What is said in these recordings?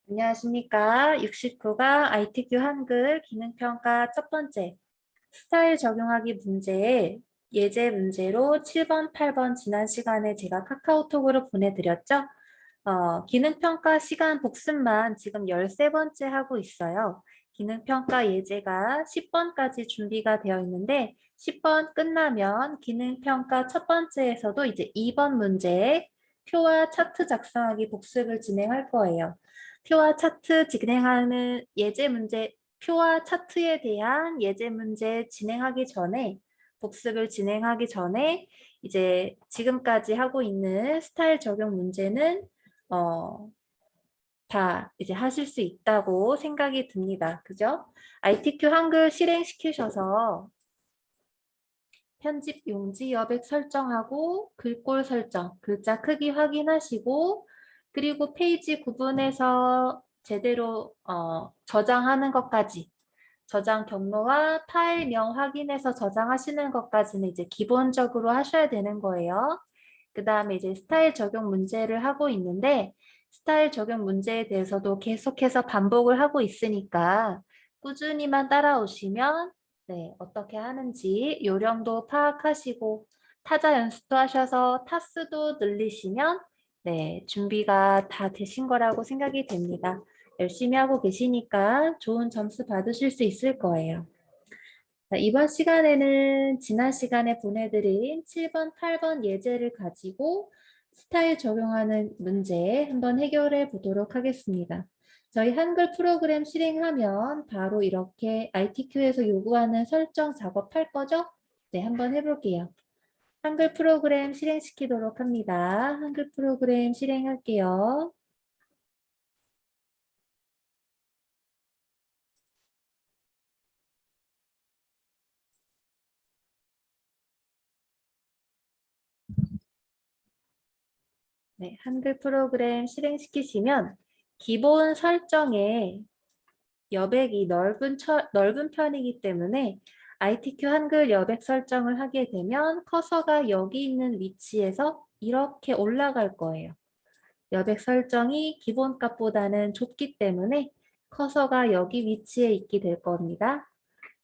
안녕하십니까. 69가 ITQ 한글 기능평가 첫 번째 스타일 적용하기 문제에 예제 문제로 7번, 8번 지난 시간에 제가 카카오톡으로 보내드렸죠. 기능평가 시간 복습만 지금 13번째 하고 있어요. 기능평가 예제가 10번까지 준비가 되어 있는데 10번 끝나면 기능평가 첫 번째에서도 이제 2번 문제 표와 차트 작성하기 복습을 진행할 거예요. 표와 차트 진행하는 예제 문제, 표와 차트에 대한 예제 문제 진행하기 전에 복습을 진행하기 전에 이제 지금까지 하고 있는 스타일 적용 문제는 다 이제 하실 수 있다고 생각이 듭니다. 그죠? ITQ 한글 실행시키셔서 편집 용지 여백 설정하고 글꼴 설정, 글자 크기 확인하시고 그리고 페이지 구분해서 제대로 저장하는 것까지 저장 경로와 파일명 확인해서 저장하시는 것까지는 이제 기본적으로 하셔야 되는 거예요. 그 다음에 이제 스타일 적용 문제를 하고 있는데 스타일 적용 문제에 대해서도 계속해서 반복을 하고 있으니까 꾸준히만 따라오시면 네, 어떻게 하는지 요령도 파악하시고 타자 연습도 하셔서 타수도 늘리시면 네, 준비가 다 되신 거라고 생각이 됩니다. 열심히 하고 계시니까 좋은 점수 받으실 수 있을 거예요. 자, 이번 시간에는 지난 시간에 보내드린 7번, 8번 예제를 가지고 스타일 적용하는 문제 한번 해결해 보도록 하겠습니다. 저희 한글 프로그램 실행하면 바로 이렇게 ITQ에서 요구하는 설정 작업할 거죠? 네, 한번 해볼게요. 한글 프로그램 실행시키도록 합니다. 한글 프로그램 실행할게요. 네, 한글 프로그램 실행시키시면 기본 설정에 여백이 넓은 편이기 때문에 ITQ 한글 여백 설정을 하게 되면 커서가 여기 있는 위치에서 이렇게 올라갈 거예요. 여백 설정이 기본 값보다는 좁기 때문에 커서가 여기 위치에 있게 될 겁니다.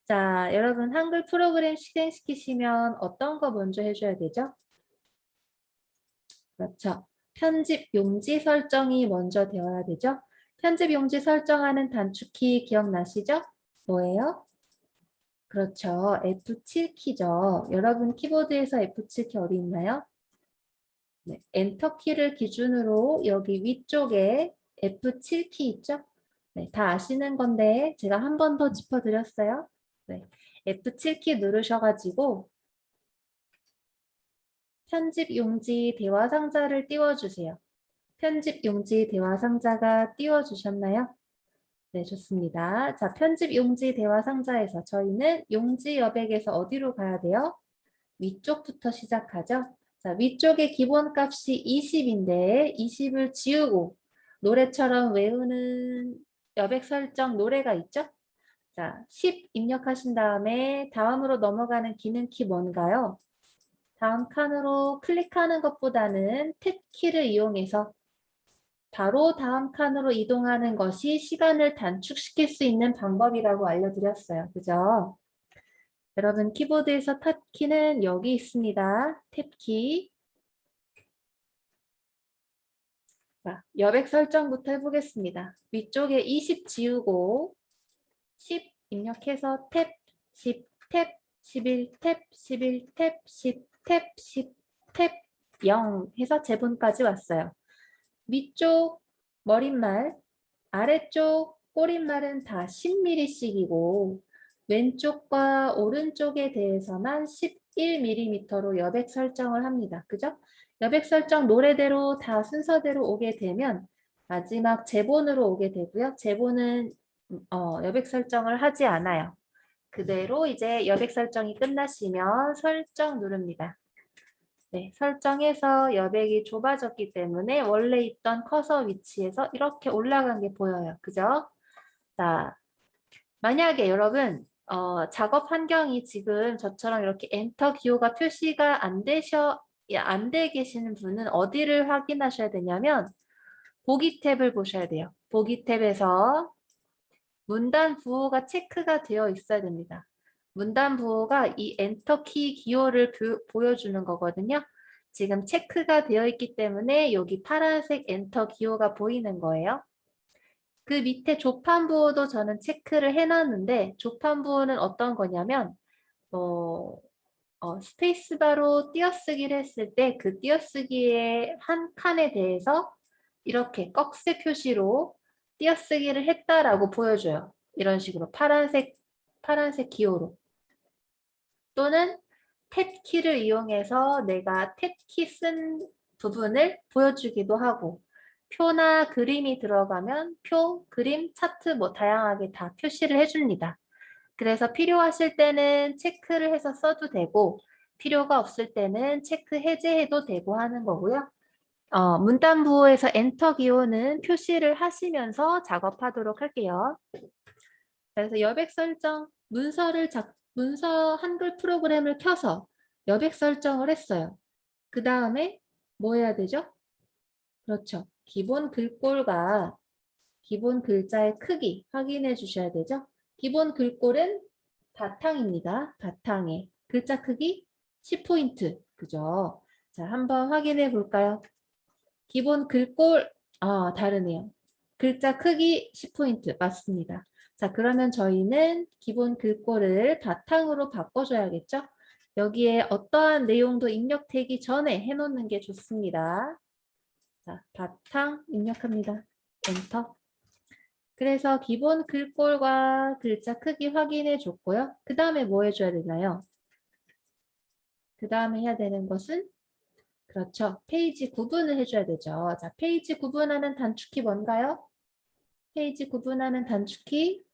자, 여러분 한글 프로그램 실행시키시면 어떤 거 먼저 해줘야 되죠? 그렇죠. 편집 용지 설정이 먼저 되어야 되죠. 편집 용지 설정하는 단축키 기억나시죠? 뭐예요? 그렇죠. F7키죠. 여러분 키보드에서 F7키 어디 있나요? 네, 엔터키를 기준으로 여기 위쪽에 F7키 있죠? 네, 다 아시는 건데 제가 한 번 더 짚어드렸어요. 네, F7키 누르셔가지고 편집 용지 대화 상자를 띄워주세요. 편집 용지 대화 상자가 띄워주셨나요? 네, 좋습니다. 자, 편집 용지 대화 상자에서 저희는 용지 여백에서 어디로 가야 돼요? 위쪽부터 시작하죠. 자, 위쪽의 기본값이 20인데 20을 지우고 노래처럼 외우는 여백 설정 노래가 있죠? 자, 10 입력하신 다음에 다음으로 넘어가는 기능키 뭔가요? 다음 칸으로 클릭하는 것보다는 탭키를 이용해서 바로 다음 칸으로 이동하는 것이 시간을 단축시킬 수 있는 방법이라고 알려드렸어요. 그죠? 여러분 키보드에서 탭키는 여기 있습니다. 탭키. 자, 여백 설정부터 해보겠습니다. 위쪽에 20 지우고 10 입력해서 탭, 10 탭, 11 탭, 11 탭, 10 탭, 10 탭, 0 해서 제본까지 왔어요. 위쪽 머릿말, 아래쪽 꼬릿말은 다 10mm씩이고 왼쪽과 오른쪽에 대해서만 11mm로 여백 설정을 합니다. 그죠? 여백 설정 노래대로 다 순서대로 오게 되면 마지막 제본으로 오게 되고요. 제본은 여백 설정을 하지 않아요. 그대로 이제 여백 설정이 끝나시면 설정 누릅니다. 네, 설정해서 여백이 좁아졌기 때문에 원래 있던 커서 위치에서 이렇게 올라간 게 보여요. 그죠? 자, 만약에 여러분 작업 환경이 지금 저처럼 이렇게 엔터 기호가 표시가 안 돼 계시는 분은 어디를 확인하셔야 되냐면 보기 탭을 보셔야 돼요. 보기 탭에서 문단 부호가 체크가 되어 있어야 됩니다. 문단 부호가 이 엔터 키 기호를 보여주는 거거든요. 지금 체크가 되어 있기 때문에 여기 파란색 엔터 기호가 보이는 거예요. 그 밑에 조판 부호도 저는 체크를 해놨는데 조판 부호는 어떤 거냐면 스페이스바로 띄어쓰기를 했을 때 그 띄어쓰기의 한 칸에 대해서 이렇게 꺽쇠 표시로 띄어쓰기를 했다라고 보여줘요. 이런 식으로 파란색 기호로. 또는 탭 키를 이용해서 내가 탭 키 쓴 부분을 보여주기도 하고 표나 그림이 들어가면 표, 그림, 차트 뭐 다양하게 다 표시를 해줍니다. 그래서 필요하실 때는 체크를 해서 써도 되고 필요가 없을 때는 체크 해제해도 되고 하는 거고요. 문단부호에서 엔터 기호는 표시를 하시면서 작업하도록 할게요. 그래서 여백 설정, 문서 한글 프로그램을 켜서 여백 설정을 했어요. 그 다음에 뭐 해야 되죠? 그렇죠. 기본 글꼴과 기본 글자의 크기 확인해 주셔야 되죠. 기본 글꼴은 바탕입니다. 바탕에 글자 크기 10포인트. 그죠? 자, 한번 확인해 볼까요? 기본 글꼴 다르네요. 글자 크기 10포인트 맞습니다. 자, 그러면 저희는 기본 글꼴을 바탕으로 바꿔줘야겠죠? 여기에 어떠한 내용도 입력되기 전에 해놓는 게 좋습니다. 자, 바탕 입력합니다. 엔터. 그래서 기본 글꼴과 글자 크기 확인해 줬고요. 그 다음에 뭐 해줘야 되나요? 그 다음에 해야 되는 것은 그렇죠. 페이지 구분을 해줘야 되죠. 자, 페이지 구분하는 단축키 뭔가요? 페이지 구분하는 단축키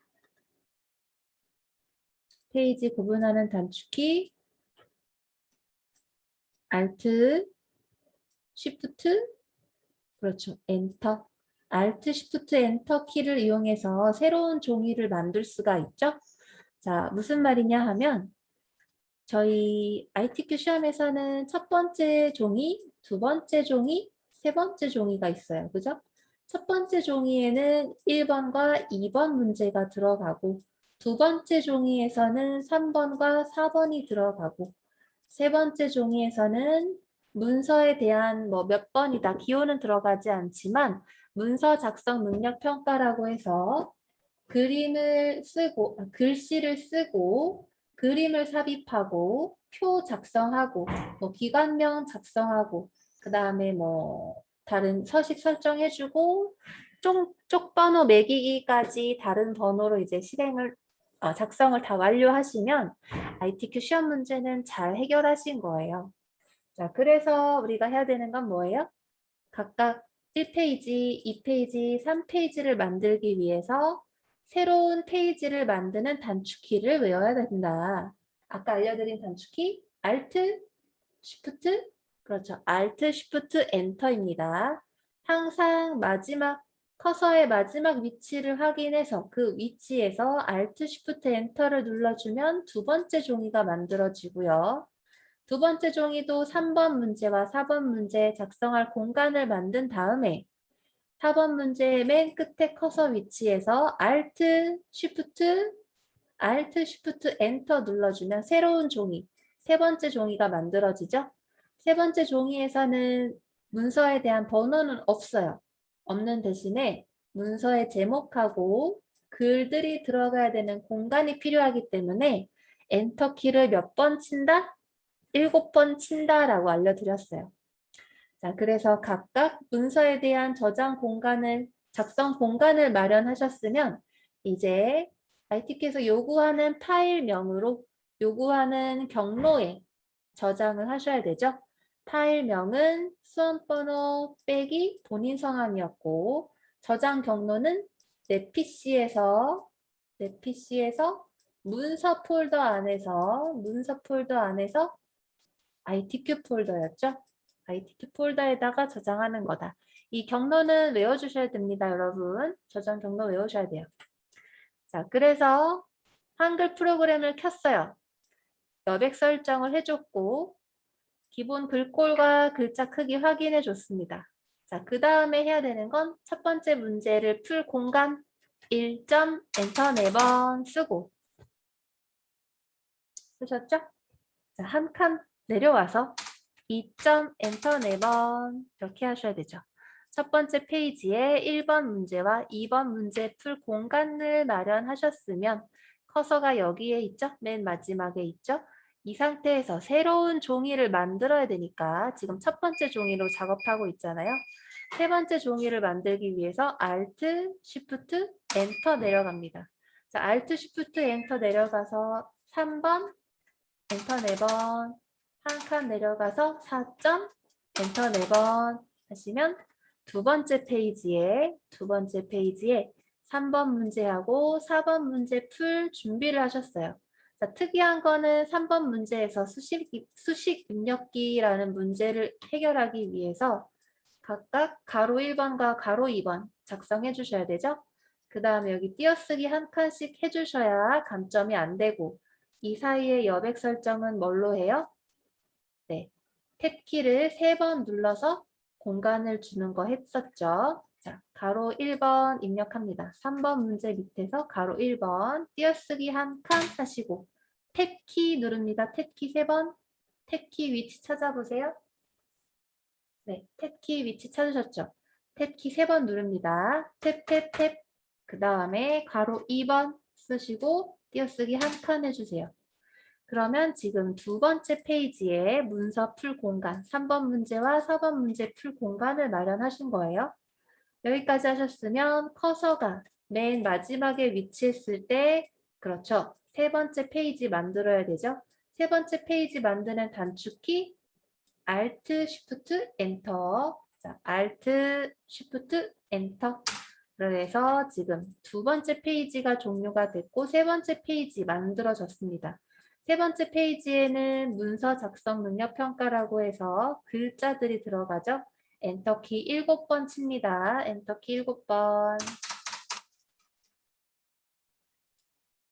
페이지 구분하는 단축키 Alt, Shift, 그렇죠. 엔터. Alt, Shift, 엔터 키를 이용해서 새로운 종이를 만들 수가 있죠. 자, 무슨 말이냐 하면 저희 ITQ 시험에서는 첫 번째 종이, 두 번째 종이, 세 번째 종이가 있어요. 그죠? 첫 번째 종이에는 1번과 2번 문제가 들어가고 두 번째 종이에서는 3번과 4번이 들어가고 세 번째 종이에서는 문서에 대한 뭐 몇 번이다. 기호는 들어가지 않지만 문서 작성 능력 평가라고 해서 그림을 쓰고 글씨를 쓰고 그림을 삽입하고 표 작성하고 뭐 기관명 작성하고 그 다음에 뭐 다른 서식 설정해주고 쪽 번호 매기기까지 다른 번호로 이제 작성을 다 완료하시면 ITQ 시험 문제는 잘 해결하신 거예요. 자, 그래서 우리가 해야 되는 건 뭐예요? 각각 1페이지, 2페이지, 3페이지를 만들기 위해서 새로운 페이지를 만드는 단축키를 외워야 된다. 아까 알려드린 단축키 Alt, Shift, 그렇죠. Alt, Shift, Enter입니다. 항상 커서의 마지막 위치를 확인해서 그 위치에서 Alt, Shift, Enter를 눌러주면 두 번째 종이가 만들어지고요. 두 번째 종이도 3번 문제와 4번 문제 작성할 공간을 만든 다음에 4번 문제의 맨 끝에 커서 위치에서 Alt, Shift, Enter 눌러주면 새로운 종이, 세 번째 종이가 만들어지죠. 세 번째 종이에서는 문서에 대한 번호는 없어요. 없는 대신에 문서의 제목하고 글들이 들어가야 되는 공간이 필요하기 때문에 엔터 키를 몇 번 친다? 7번 친다라고 알려드렸어요. 자, 그래서 각각 문서에 대한 작성 공간을 마련하셨으면 이제 IT께서 요구하는 파일명으로 요구하는 경로에 저장을 하셔야 되죠. 파일명은 수험번호 빼기 본인 성함이었고 저장 경로는 내 PC에서 문서 폴더 안에서 ITQ 폴더였죠. ITQ 폴더에다가 저장하는 거다. 이 경로는 외워주셔야 됩니다, 여러분. 저장 경로 외우셔야 돼요. 자, 그래서 한글 프로그램을 켰어요. 여백 설정을 해줬고 기본 글꼴과 글자 크기 확인해 줬습니다. 자, 그 다음에 해야 되는 건 첫 번째 문제를 풀 공간 1점 엔터 4번 쓰고 쓰셨죠? 자, 한 칸 내려와서 2점 엔터 4번 이렇게 하셔야 되죠. 첫 번째 페이지에 1번 문제와 2번 문제 풀 공간을 마련하셨으면 커서가 여기에 있죠? 맨 마지막에 있죠? 이 상태에서 새로운 종이를 만들어야 되니까 지금 첫 번째 종이로 작업하고 있잖아요. 세 번째 종이를 만들기 위해서 Alt, Shift, Enter 내려갑니다. 자, Alt, Shift, Enter 내려가서 3번, 엔터 4번, 한 칸 내려가서 4점, 엔터 4번 하시면 두 번째 페이지에 3번 문제하고 4번 문제 풀 준비를 하셨어요. 자, 특이한 거는 3번 문제에서 수식 입력기라는 문제를 해결하기 위해서 각각 가로 1번과 가로 2번 작성해 주셔야 되죠. 그 다음에 여기 띄어쓰기 한 칸씩 해주셔야 감점이 안 되고 이 사이에 여백 설정은 뭘로 해요? 네, 탭키를 3번 눌러서 공간을 주는 거 했었죠. 자, 가로 1번 입력합니다. 3번 문제 밑에서 가로 1번 띄어쓰기 한 칸 하시고 탭키 누릅니다. 탭키 3번. 탭키 위치 찾아보세요. 네, 탭키 위치 찾으셨죠? 탭키 3번 누릅니다. 탭, 탭, 탭. 그 다음에 가로 2번 쓰시고 띄어쓰기 한 칸 해주세요. 그러면 지금 두 번째 페이지에 문서 풀 공간, 3번 문제와 4번 문제 풀 공간을 마련하신 거예요. 여기까지 하셨으면 커서가 맨 마지막에 위치했을 때, 그렇죠. 세 번째 페이지 만들어야 되죠. 세 번째 페이지 만드는 단축키 Alt, Shift, Enter. 자, Alt, Shift, Enter. 그래서 지금 두 번째 페이지가 종료가 됐고 세 번째 페이지 만들어졌습니다. 세 번째 페이지에는 문서 작성 능력 평가라고 해서 글자들이 들어가죠. 엔터키 7번 칩니다. 엔터키 7번.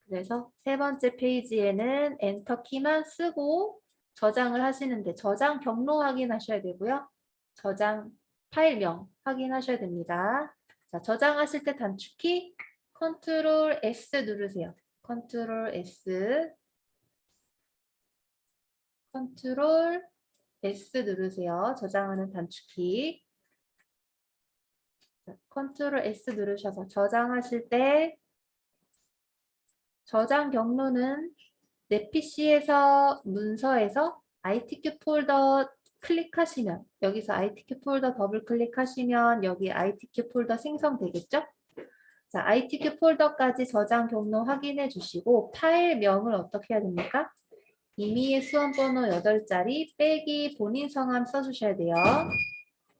그래서 세 번째 페이지에는 엔터키만 쓰고 저장을 하시는데 저장 경로 확인하셔야 되고요. 저장 파일명 확인하셔야 됩니다. 자, 저장하실 때 단축키 컨트롤 S 누르세요. 컨트롤 S 컨트롤 S 누르세요. 저장하는 단축키. 컨트롤 S 누르셔서 저장하실 때 저장 경로는 내 PC에서 문서에서 ITQ 폴더 클릭하시면 여기서 ITQ 폴더 더블 클릭하시면 여기 ITQ 폴더 생성되겠죠? 자, ITQ 폴더까지 저장 경로 확인해 주시고 파일명을 어떻게 해야 됩니까? 임의의 수험번호 8자리 빼기 본인 성함 써주셔야 돼요.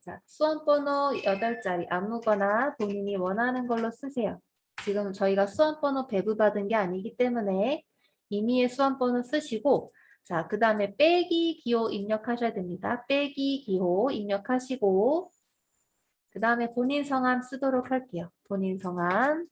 자, 수험번호 8자리 아무거나 본인이 원하는 걸로 쓰세요. 지금 저희가 수험번호 배부받은 게 아니기 때문에 임의의 수험번호 쓰시고 자, 그 다음에 빼기 기호 입력하셔야 됩니다. 빼기 기호 입력하시고 그 다음에 본인 성함 쓰도록 할게요. 본인 성함.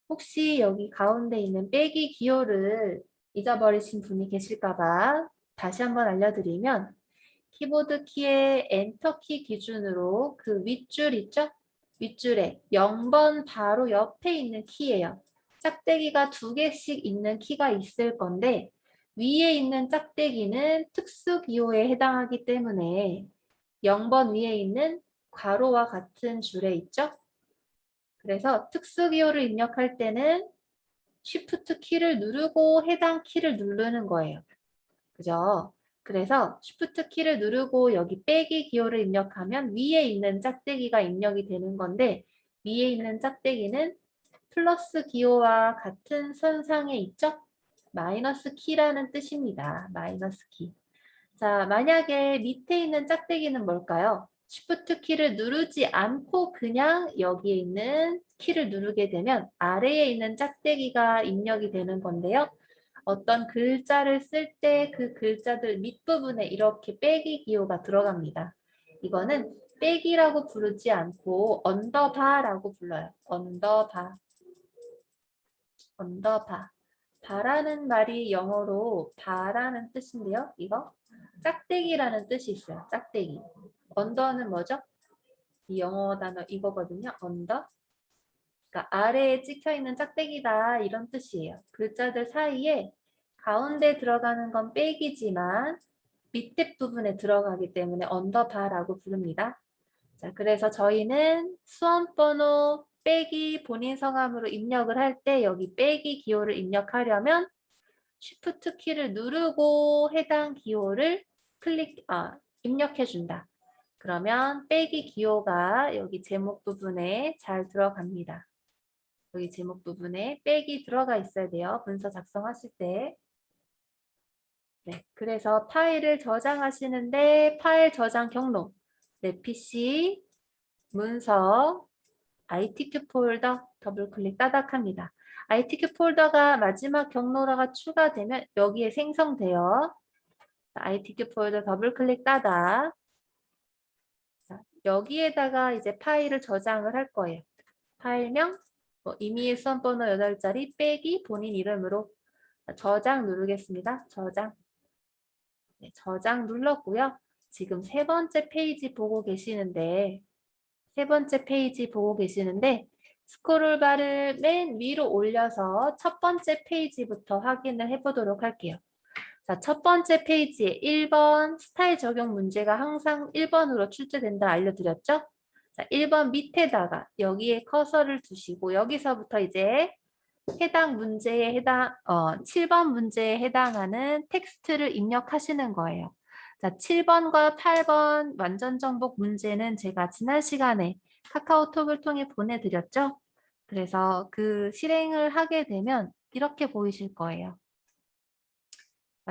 혹시 여기 가운데 있는 빼기 기호를 잊어버리신 분이 계실까 봐 다시 한번 알려드리면 키보드 키의 엔터 키 기준으로 그 윗줄 있죠? 윗줄에 0번 바로 옆에 있는 키예요. 짝대기가 2개씩 있는 키가 있을 건데 위에 있는 짝대기는 특수 기호에 해당하기 때문에 0번 위에 있는 괄호와 같은 줄에 있죠? 그래서 특수 기호를 입력할 때는 Shift 키를 누르고 해당 키를 누르는 거예요. 그죠? 그래서 Shift 키를 누르고 여기 빼기 기호를 입력하면 위에 있는 짝대기가 입력이 되는 건데 위에 있는 짝대기는 플러스 기호와 같은 선상에 있죠? 마이너스 키라는 뜻입니다. 마이너스 키. 자, 만약에 밑에 있는 짝대기는 뭘까요? Shift 키를 누르지 않고 그냥 여기에 있는 키를 누르게 되면 아래에 있는 짝대기가 입력이 되는 건데요. 어떤 글자를 쓸 때 그 글자들 밑부분에 이렇게 빼기 기호가 들어갑니다. 이거는 빼기라고 부르지 않고 언더바라고 불러요. 언더바. 언더바. 바라는 말이 영어로 바라는 뜻인데요. 이거 짝대기라는 뜻이 있어요. 짝대기. 언더는 뭐죠? 이 영어 단어 이거거든요. 언더. 그러니까 아래에 찍혀 있는 짝대기다 이런 뜻이에요. 글자들 사이에 가운데 들어가는 건 빼기지만 밑에 부분에 들어가기 때문에 언더바라고 부릅니다. 자, 그래서 저희는 수험번호 빼기 본인 성함으로 입력을 할 때 여기 빼기 기호를 입력하려면 Shift 키를 누르고 해당 기호를 입력해 준다. 그러면 빼기 기호가 여기 제목 부분에 잘 들어갑니다. 여기 제목 부분에 빼기 들어가 있어야 돼요. 문서 작성하실 때. 네, 그래서 파일을 저장하시는데 파일 저장 경로, 내 PC, 문서, ITQ 폴더 더블 클릭 따닥합니다. ITQ 폴더가 마지막 경로라가 추가되면 여기에 생성돼요. ITQ 폴더 더블 클릭 따닥. 자, 여기에다가 이제 파일을 저장을 할 거예요. 파일명 이미일 수험번호 8자리 빼기 본인 이름으로 저장 누르겠습니다. 저장. 네, 저장 눌렀고요. 지금 세 번째 페이지 보고 계시는데 스크롤바를 맨 위로 올려서 첫 번째 페이지부터 확인을 해보도록 할게요. 자, 첫 번째 페이지에 1번 스타일 적용 문제가 항상 1번으로 출제된다 알려드렸죠? 자, 1번 밑에다가 여기에 커서를 두시고 여기서부터 이제 해당 문제에 7번 문제에 해당하는 텍스트를 입력하시는 거예요. 자, 7번과 8번 완전 정복 문제는 제가 지난 시간에 카카오톡을 통해 보내드렸죠? 그래서 그 실행을 하게 되면 이렇게 보이실 거예요.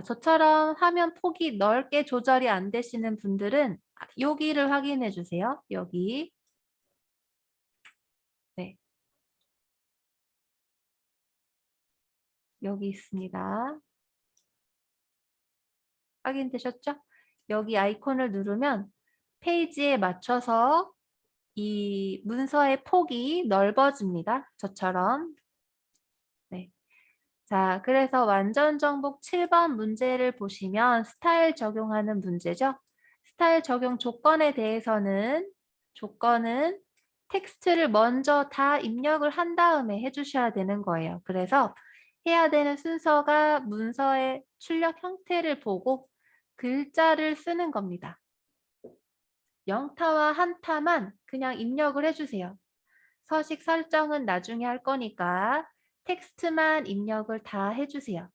저처럼 화면 폭이 넓게 조절이 안 되시는 분들은 여기를 확인해 주세요. 여기. 네. 여기 있습니다. 확인되셨죠? 여기 아이콘을 누르면 페이지에 맞춰서 이 문서의 폭이 넓어집니다. 저처럼. 네. 자, 그래서 완전 정복 7번 문제를 보시면 스타일 적용하는 문제죠. 스타일 적용 조건에 대해서는 조건은 텍스트를 먼저 다 입력을 한 다음에 해주셔야 되는 거예요. 그래서 해야 되는 순서가 문서의 출력 형태를 보고 글자를 쓰는 겁니다. 영타와 한타만 그냥 입력을 해주세요. 서식 설정은 나중에 할 거니까 텍스트만 입력을 다 해주세요.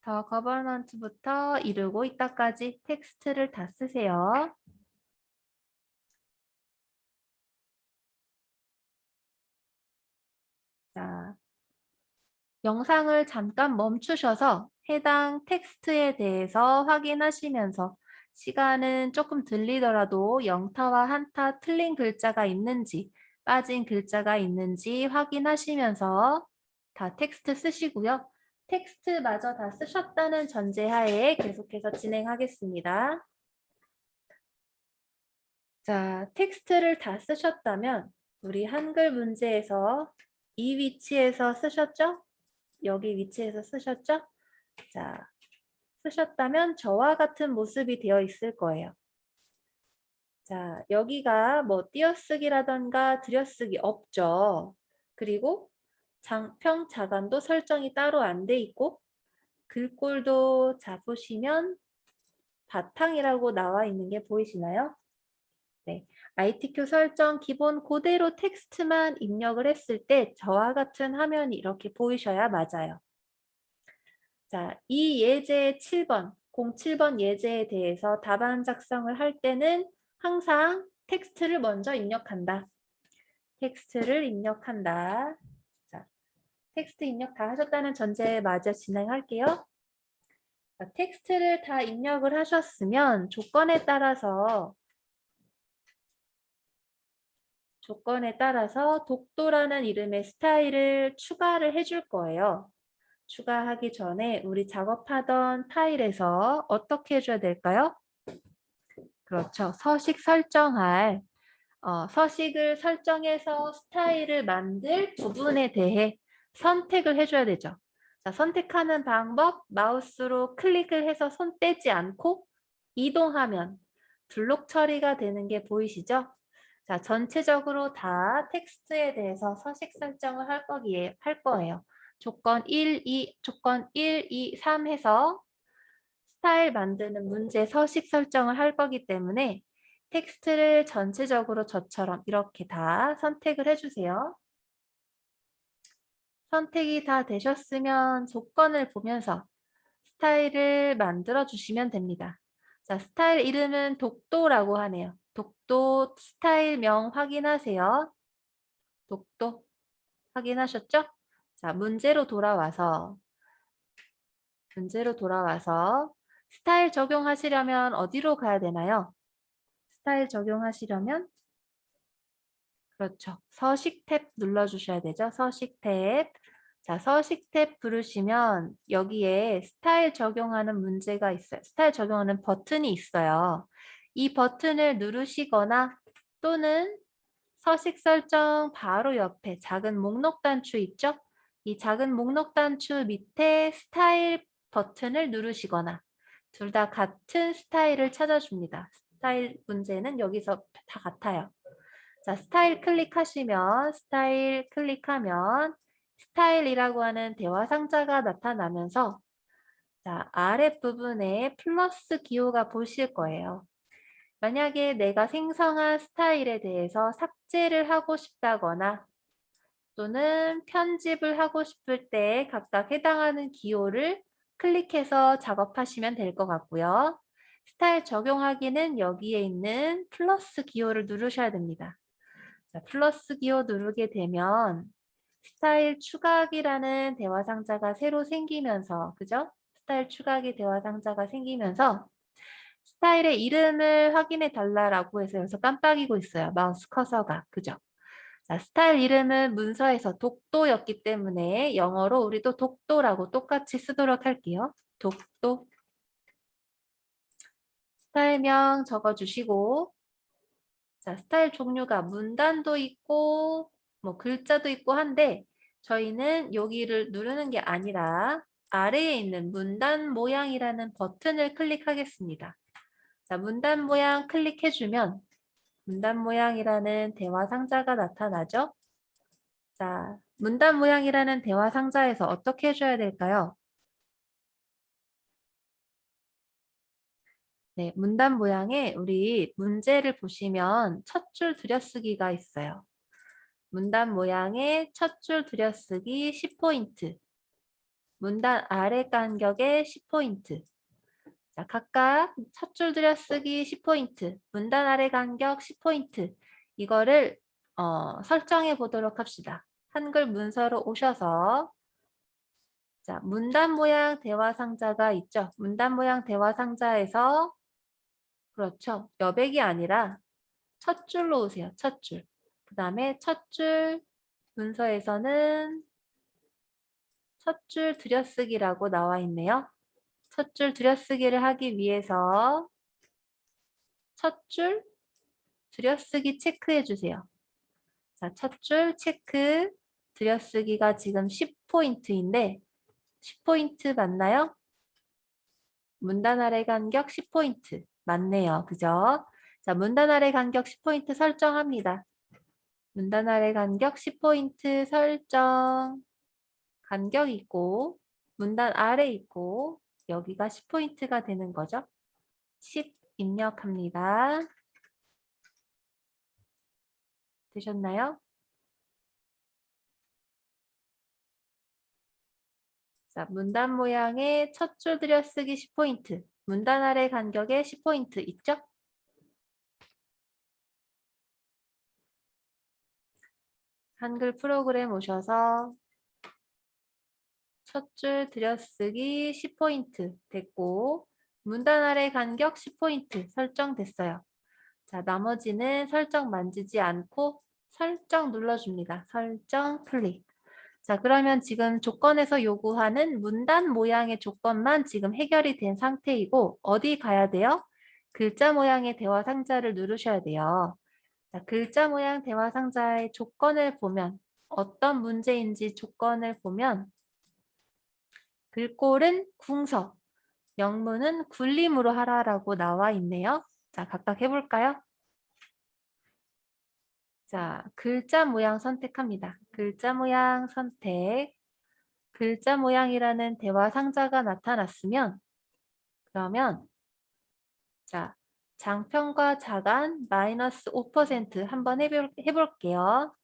더 거버넌트부터 이르고 이따까지 텍스트를 다 쓰세요. 자, 영상을 잠깐 멈추셔서 해당 텍스트에 대해서 확인하시면서 시간은 조금 들리더라도 영타와 한타 틀린 글자가 있는지 빠진 글자가 있는지 확인하시면서 다 텍스트 쓰시고요. 텍스트마저 다 쓰셨다는 전제하에 계속해서 진행하겠습니다. 자, 텍스트를 다 쓰셨다면 우리 한글 문제에서 이 위치에서 쓰셨죠? 여기 위치에서 쓰셨죠? 자, 쓰셨다면 저와 같은 모습이 되어 있을 거예요. 자, 여기가 뭐 띄어쓰기라던가 들여쓰기 없죠. 그리고 장평 자간도 설정이 따로 안 돼 있고 글꼴도 자 보시면 바탕이라고 나와 있는 게 보이시나요? 네, ITQ 설정 기본 그대로 텍스트만 입력을 했을 때 저와 같은 화면이 이렇게 보이셔야 맞아요. 자, 이 예제 7번, 07번 예제에 대해서 답안 작성을 할 때는 항상 텍스트를 먼저 입력한다. 텍스트를 입력한다. 자, 텍스트 입력 다 하셨다는 전제에 맞아 진행할게요. 자, 텍스트를 다 입력을 하셨으면 조건에 따라서 독도라는 이름의 스타일을 추가를 해줄 거예요. 추가하기 전에 우리 작업하던 파일에서 어떻게 해줘야 될까요? 그렇죠. 서식 설정할 서식을 설정해서 스타일을 만들 부분에 대해 선택을 해줘야 되죠. 자, 선택하는 방법, 마우스로 클릭을 해서 손 떼지 않고 이동하면 블록 처리가 되는 게 보이시죠? 자, 전체적으로 다 텍스트에 대해서 서식 설정을 할 거예요. 조건 1, 2, 3 해서 스타일 만드는 문제 서식 설정을 할 거기 때문에 텍스트를 전체적으로 저처럼 이렇게 다 선택을 해주세요. 선택이 다 되셨으면 조건을 보면서 스타일을 만들어 주시면 됩니다. 자, 스타일 이름은 독도라고 하네요. 독도 스타일명 확인하세요. 독도 확인하셨죠? 자, 문제로 돌아와서 스타일 적용하시려면 어디로 가야 되나요? 스타일 적용하시려면 그렇죠. 서식 탭 눌러주셔야 되죠. 서식 탭. 자, 서식 탭 부르시면 여기에 스타일 적용하는 문제가 있어요. 스타일 적용하는 버튼이 있어요. 이 버튼을 누르시거나 또는 서식 설정 바로 옆에 작은 목록 단추 있죠? 이 작은 목록 단추 밑에 스타일 버튼을 누르시거나 둘 다 같은 스타일을 찾아줍니다. 스타일 문제는 여기서 다 같아요. 자, 스타일 클릭하면 스타일이라고 하는 대화 상자가 나타나면서 자, 아랫부분에 플러스 기호가 보실 거예요. 만약에 내가 생성한 스타일에 대해서 삭제를 하고 싶다거나 또는 편집을 하고 싶을 때 각각 해당하는 기호를 클릭해서 작업하시면 될 것 같고요. 스타일 적용하기는 여기에 있는 플러스 기호를 누르셔야 됩니다. 자, 플러스 기호 누르게 되면 스타일 추가하기라는 대화 상자가 새로 생기면서 그죠? 스타일 추가하기 대화 상자가 생기면서 스타일의 이름을 확인해 달라고 해서 여기서 깜빡이고 있어요. 마우스 커서가. 그죠? 자, 스타일 이름은 문서에서 독도였기 때문에 영어로 우리도 독도라고 똑같이 쓰도록 할게요. 독도. 스타일명 적어주시고 자, 스타일 종류가 문단도 있고 뭐 글자도 있고 한데 저희는 여기를 누르는 게 아니라 아래에 있는 문단 모양이라는 버튼을 클릭하겠습니다. 자, 문단 모양 클릭해주면 문단 모양이라는 대화 상자가 나타나죠. 자, 문단 모양이라는 대화 상자에서 어떻게 해줘야 될까요? 네, 문단 모양에 우리 문제를 보시면 첫 줄 들여쓰기가 있어요. 문단 모양의 첫 줄 들여쓰기 10포인트, 문단 아래 간격에 10포인트. 자, 각각 첫 줄 들여쓰기 10포인트, 문단 아래 간격 10포인트. 이거를 설정해 보도록 합시다. 한글 문서로 오셔서 자, 문단 모양 대화 상자가 있죠. 문단 모양 대화 상자에서 그렇죠. 여백이 아니라 첫 줄로 오세요. 첫 줄. 그 다음에 첫 줄 문서에서는 첫 줄 들여쓰기라고 나와 있네요. 첫 줄 들여쓰기를 하기 위해서 첫 줄 들여쓰기 체크해 주세요. 자, 첫 줄 체크 들여쓰기가 지금 10포인트인데 10포인트 맞나요? 문단 아래 간격 10포인트. 맞네요. 그죠? 자, 문단 아래 간격 10포인트 설정합니다. 문단 아래 간격 10포인트 설정. 간격 있고, 문단 아래 있고, 여기가 10포인트가 되는 거죠. 10 입력합니다. 되셨나요? 자, 문단 모양의 첫 줄 들여쓰기 10포인트, 문단 아래 간격에 10포인트 있죠? 한글 프로그램 오셔서 첫 줄 들여쓰기 10포인트 됐고 문단 아래 간격 10포인트 설정됐어요. 자, 나머지는 설정 만지지 않고 설정 눌러줍니다. 설정 클릭. 자, 그러면 지금 조건에서 요구하는 문단 모양의 조건만 지금 해결이 된 상태이고 어디 가야 돼요? 글자 모양의 대화 상자를 누르셔야 돼요. 자, 글자 모양 대화 상자의 조건을 보면 어떤 문제인지 조건을 보면 글꼴은 궁서, 영문은 굴림으로 하라라고 나와 있네요. 자, 각각 해볼까요? 자, 글자 모양 선택합니다. 글자 모양 선택. 글자 모양이라는 대화 상자가 나타났으면 그러면 자, 장편과 자간 마이너스 5% 한번 해볼게요.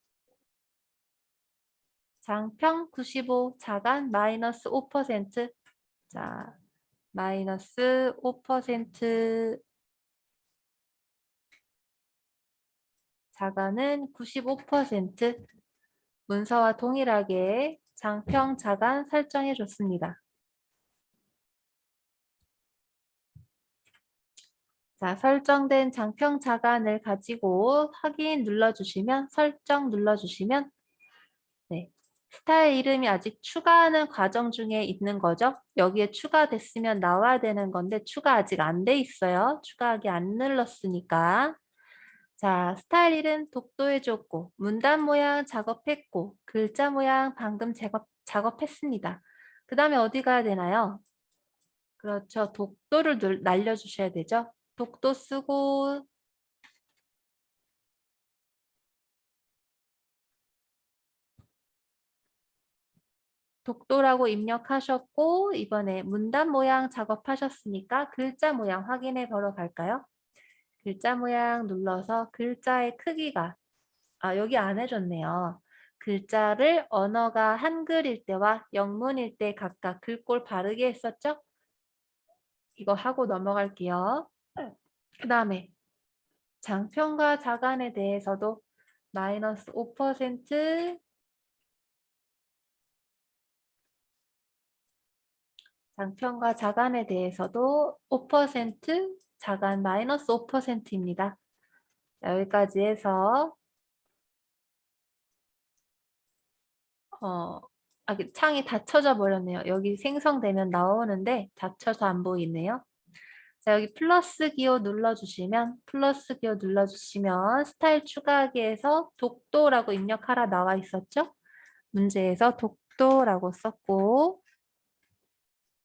장편 95, 자간 마이너스 5%. 자, 마이너스 5%, 자간은 95%. 문서와 동일하게 장평, 자간 설정해 줬습니다. 자, 설정된 장평, 자간을 가지고 확인 눌러주시면 설정 눌러주시면 네, 스타일 이름이 아직 추가하는 과정 중에 있는 거죠. 여기에 추가됐으면 나와야 되는 건데 추가 아직 안 돼 있어요. 추가하기 안 눌렀으니까. 자, 스타일 이름 독도해줬고 문단 모양 작업했고 글자 모양 방금 작업했습니다. 그 다음에 어디 가야 되나요? 그렇죠. 독도를 날려주셔야 되죠. 독도 쓰고 독도라고 입력하셨고 이번에 문단 모양 작업하셨으니까 글자 모양 확인해 보러 갈까요? 글자 모양 눌러서 글자의 크기가 여기 안 해줬네요. 글자를 언어가 한글일 때와 영문일 때 각각 글꼴 바르게 했었죠? 이거 하고 넘어갈게요. 그 다음에 장편과 자간에 대해서도 마이너스 5%, 장편과 자간에 대해서도 5%, 자간 마이너스 5%입니다. 여기까지 해서 창이 닫혀져 버렸네요. 여기 생성되면 나오는데 닫혀서 안 보이네요. 자, 여기 플러스 기호 눌러주시면 스타일 추가하기에서 독도라고 입력하라 나와 있었죠? 문제에서 독도라고 썼고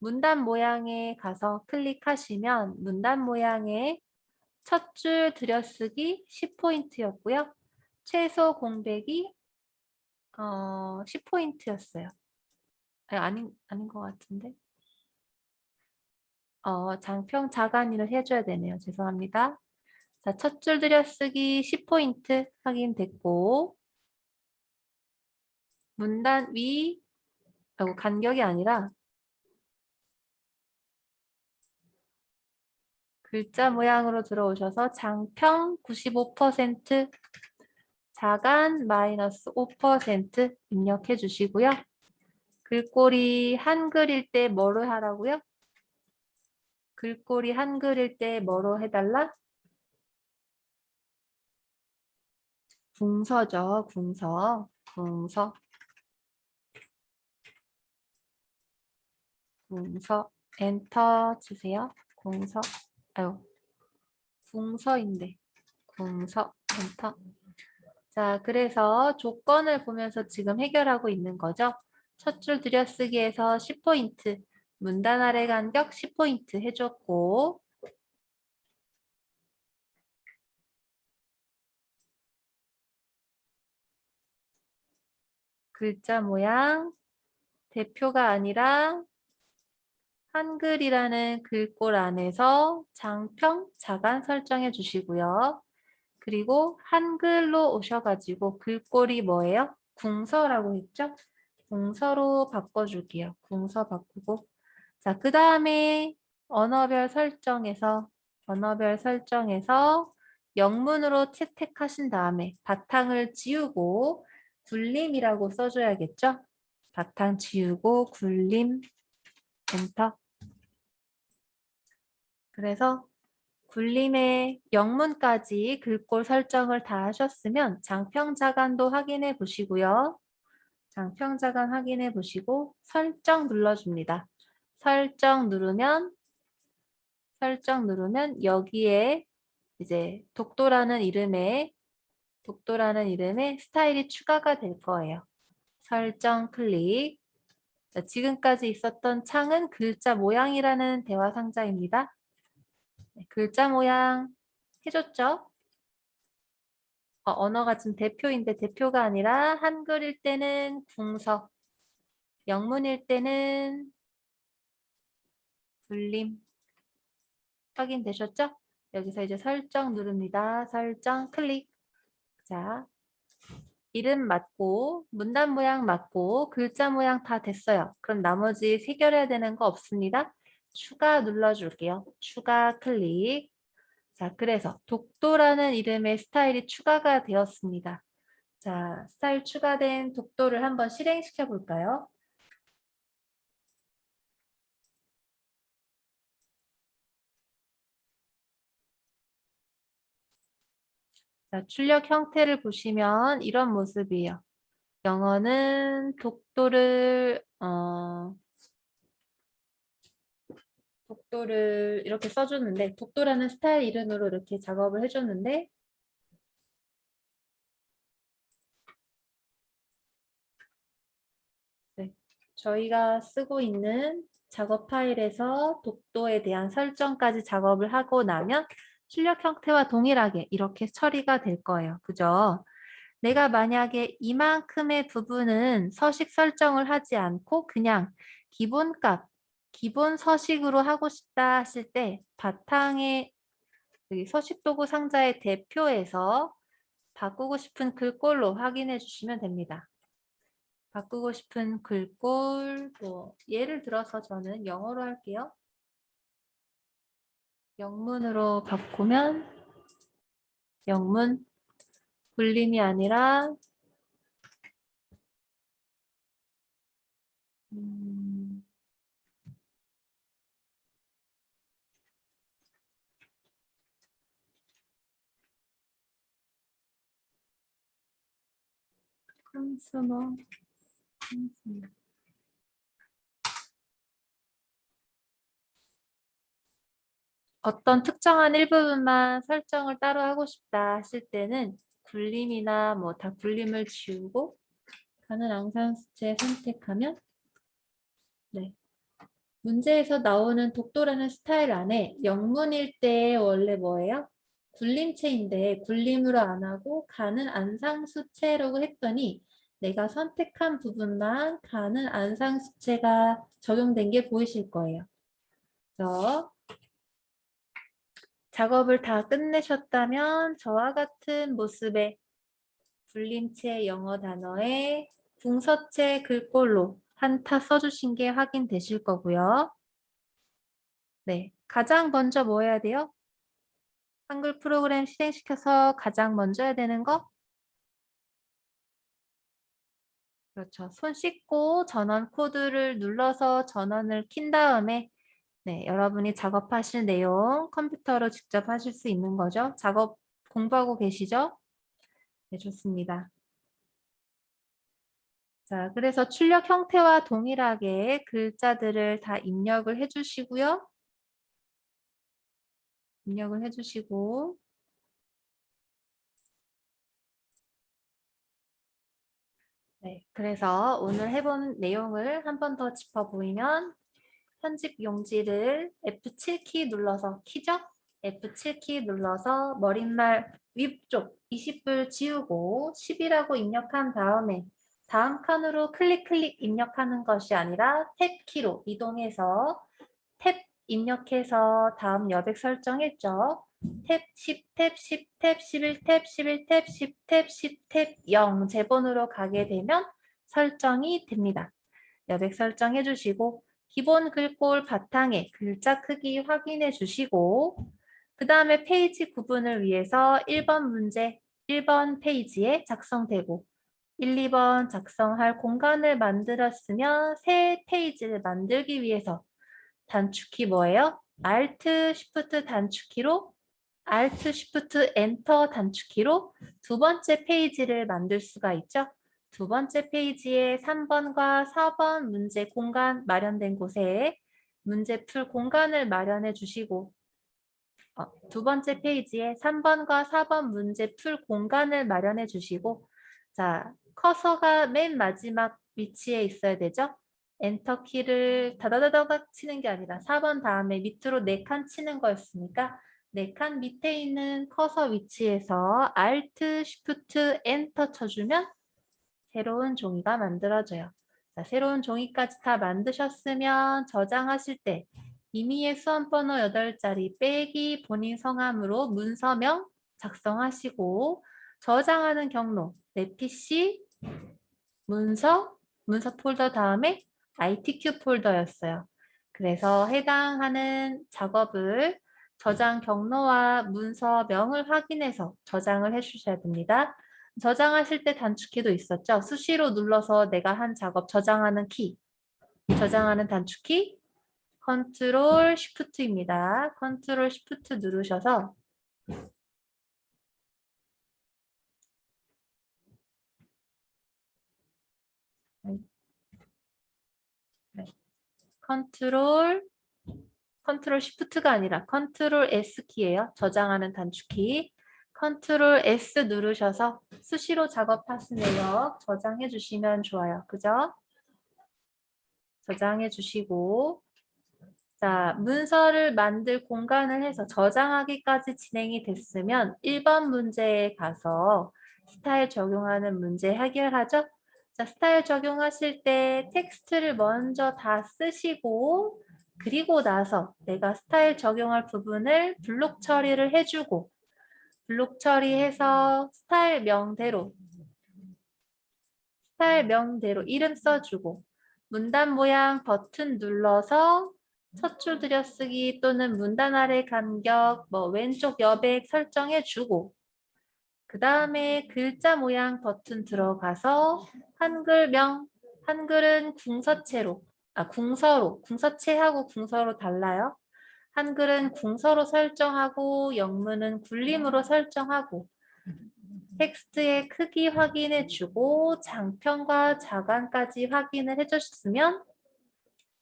문단 모양에 가서 클릭하시면 문단 모양의 첫 줄 들여쓰기 10포인트였고요. 최소 공백이 10포인트였어요. 아닌 것 같은데. 장평 자간이를 해줘야 되네요. 죄송합니다. 자, 첫 줄 들여쓰기 10포인트 확인됐고 문단 위 간격이 아니라 글자 모양으로 들어오셔서 장평 95%, 자간 마이너스 5% 입력해 주시고요. 글꼴이 한글일 때 뭐로 하라고요? 글꼴이 한글일 때 뭐로 해달라? 궁서죠. 궁서. 엔터 주세요. 궁서인데. 궁서, 엔터. 자, 그래서 조건을 보면서 지금 해결하고 있는 거죠. 첫 줄 들여쓰기에서 10포인트, 문단 아래 간격 10포인트 해줬고 글자 모양 대표가 아니라 한글이라는 글꼴 안에서 장평, 자간 설정해 주시고요. 그리고 한글로 오셔가지고 글꼴이 뭐예요? 궁서라고 했죠? 궁서로 바꿔줄게요. 궁서 바꾸고. 자, 그 다음에 언어별 설정에서 영문으로 채택하신 다음에 바탕을 지우고 굴림이라고 써줘야겠죠? 바탕 지우고 굴림 엔터. 그래서 굴림의 영문까지 글꼴 설정을 다 하셨으면 장평자간도 확인해 보시고요. 장평자간 확인해 보시고 설정 눌러줍니다. 설정 누르면 설정 누르면 여기에 이제 독도라는 이름의 스타일이 추가가 될 거예요. 설정 클릭. 자, 지금까지 있었던 창은 글자 모양이라는 대화 상자입니다. 네, 글자 모양 해줬죠? 언어가 지금 대표인데 대표가 아니라 한글일 때는 궁서, 영문일 때는 불림. 확인되셨죠? 여기서 이제 설정 누릅니다. 설정 클릭. 자, 이름 맞고 문단 모양 맞고 글자 모양 다 됐어요. 그럼 나머지 해결해야 되는 거 없습니다. 추가 눌러줄게요. 추가 클릭. 자, 그래서 독도라는 이름의 스타일이 추가가 되었습니다. 자, 스타일 추가된 독도를 한번 실행시켜 볼까요? 자, 출력 형태를 보시면 이런 모습이에요. 영어는 독도를 이렇게 써줬는데 독도라는 스타일 이름으로 이렇게 작업을 해줬는데 네, 저희가 쓰고 있는 작업 파일에서 독도에 대한 설정까지 작업을 하고 나면 출력 형태와 동일하게 이렇게 처리가 될 거예요. 그죠? 내가 만약에 이만큼의 부분은 서식 설정을 하지 않고 그냥 기본값, 기본 서식으로 하고 싶다 하실 때 바탕에 여기 서식 도구 상자의 대표에서 바꾸고 싶은 글꼴로 확인해 주시면 됩니다. 바꾸고 싶은 글꼴, 뭐 예를 들어서 저는 영어로 할게요. 영문으로 바꾸면 영문, 불림이 아니라 음, 컨슈머, 컨슈머. 어떤 특정한 일부분만 설정을 따로 하고 싶다 하실 때는 굴림이나 뭐 다 굴림을 지우고 가는 앙상수채 선택하면 네. 문제에서 나오는 독도라는 스타일 안에 영문일 때 원래 뭐예요? 굴림체인데 굴림으로 안 하고 가는 안상수채라고 했더니 내가 선택한 부분만 가는 안상수채가 적용된 게 보이실 거예요. 그래서 작업을 다 끝내셨다면 저와 같은 모습의 불림체 영어 단어에 궁서체 글꼴로 한타 써주신 게 확인되실 거고요. 네, 가장 먼저 뭐 해야 돼요? 한글 프로그램 실행시켜서 가장 먼저 해야 되는 거? 그렇죠. 손 씻고 전원 코드를 눌러서 전원을 킨 다음에 네, 여러분이 작업하실 내용 컴퓨터로 직접 하실 수 있는 거죠. 작업 공부하고 계시죠? 네, 좋습니다. 자, 그래서 출력 형태와 동일하게 글자들을 다 입력을 해주시고요. 입력을 해주시고 네, 그래서 오늘 해본 내용을 한 번 더 짚어보면 편집 용지를 F7키 눌러서 키죠? F7키 눌러서 머릿말 위쪽 20을 지우고 10이라고 입력한 다음에 다음 칸으로 클릭 입력하는 것이 아니라 탭키로 이동해서 탭 입력해서 다음 여백 설정했죠. 탭 10, 탭 10, 탭 11, 탭 11, 탭 10, 탭 10, 탭 0 제본으로 가게 되면 설정이 됩니다. 여백 설정해 주시고 기본 글꼴 바탕에 글자 크기 확인해 주시고 그 다음에 페이지 구분을 위해서 1번 문제 1번 페이지에 작성되고 1, 2번 작성할 공간을 만들었으면 새 페이지를 만들기 위해서 단축키 뭐예요? Alt, Shift 단축키로 Alt, Shift, Enter 단축키로 두 번째 페이지를 만들 수가 있죠. 두 번째 페이지에 3번과 4번 문제 공간 마련된 곳에 문제 풀 공간을 마련해 주시고 두 번째 페이지에 3번과 4번 문제 풀 공간을 마련해 주시고 자, 커서가 맨 마지막 위치에 있어야 되죠? 엔터 키를 다다다다닥 치는 게 아니라 4번 다음에 밑으로 4칸 치는 거였으니까 4칸 밑에 있는 커서 위치에서 Alt, Shift, Enter 쳐주면 새로운 종이가 만들어져요. 자, 새로운 종이까지 다 만드셨으면 저장하실 때 이미의 수험번호 8자리 빼기 본인 성함으로 문서명 작성하시고 저장하는 경로 내 PC 문서 폴더 다음에 ITQ 폴더였어요. 그래서 해당하는 작업을 저장 경로와 문서명을 확인해서 저장을 해주셔야 됩니다. 저장하실 때 단축키도 있었죠. 수시로 눌러서 내가 한 작업 저장하는 키, 저장하는 단축키 컨트롤 쉬프트입니다. 컨트롤 쉬프트 누르셔서 컨트롤 쉬프트가 아니라 컨트롤 S 키예요. 저장하는 단축키. 컨트롤 S 누르셔서 수시로 작업하신 내역 저장해 주시면 좋아요. 그죠? 저장해 주시고 자, 문서를 만들 공간을 해서 저장하기까지 진행이 됐으면 1번 문제에 가서 스타일 적용하는 문제 해결하죠? 자, 스타일 적용하실 때 텍스트를 먼저 다 쓰시고 그리고 나서 내가 스타일 적용할 부분을 블록 처리를 해주고 블록 처리해서 스타일 명대로 이름 써주고 문단 모양 버튼 눌러서 첫 줄 들여쓰기 또는 문단 아래 간격, 왼쪽 여백 설정해주고 그 다음에 글자 모양 버튼 들어가서 한글명, 한글은 궁서체하고 궁서로 달라요. 한글은 궁서로 설정하고 영문은 굴림으로 설정하고 텍스트의 크기 확인해주고 장편과 자간까지 확인을 해주셨으면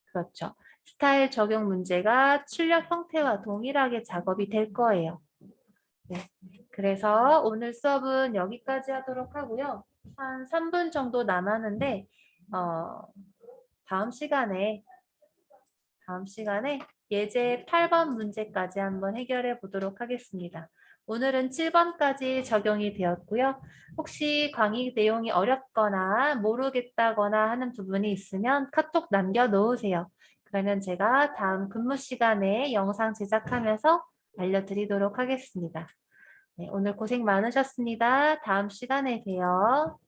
그렇죠. 스타일 적용 문제가 출력 형태와 동일하게 작업이 될 거예요. 네. 그래서 오늘 수업은 여기까지 하도록 하고요. 한 3분 정도 남았는데 다음 시간에 예제 8번 문제까지 한번 해결해 보도록 하겠습니다. 오늘은 7번까지 적용이 되었고요. 혹시 강의 내용이 어렵거나 모르겠다거나 하는 부분이 있으면 카톡 남겨놓으세요. 그러면 제가 다음 근무 시간에 영상 제작하면서 알려드리도록 하겠습니다. 네, 오늘 고생 많으셨습니다. 다음 시간에 봬요.